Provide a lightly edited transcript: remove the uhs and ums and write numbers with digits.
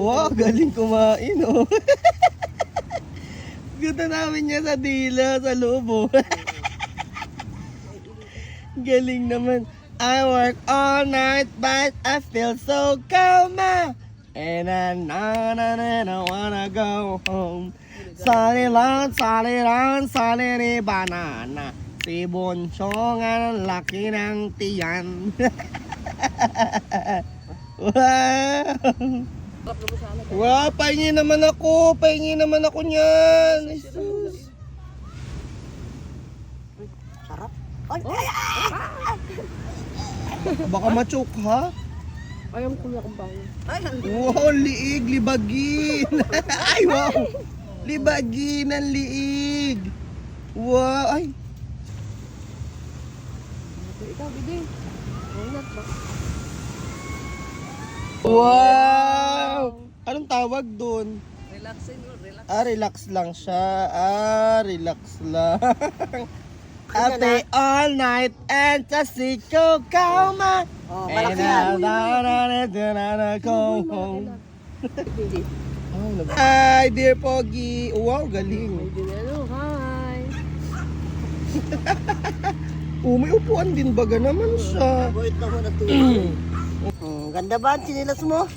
Wow, galing kumain, oh. Gusto namin niya sa dila, sa lobo. Galing naman. I work all night, but I feel so calm. And I wanna go home. Salilan, saliri banana. Si Bonchong ang laki ng tiyan. Wow! Wow, pahingi naman ako niyan. Jesus. Sarap. Ay, Baka ma-choke, ha? Ayaw ko na kung paano. Wow, liig, libagin. Ay, wow. Libagin ang liig. Wow, ay. Ikaw, bigay. Unat ba? Wow! Anong tawag dun? relaxing, relax. Relax lang siya. Relax lang. Ate all night and Chasiko Kauma. Oh, And malaki yan. go home. Hi, dear Pogi. Wow, galing. Medyo na ano, hi. May upuan din baga naman siya. Wait na muna tulog. Ganda ba ang sinilas mo?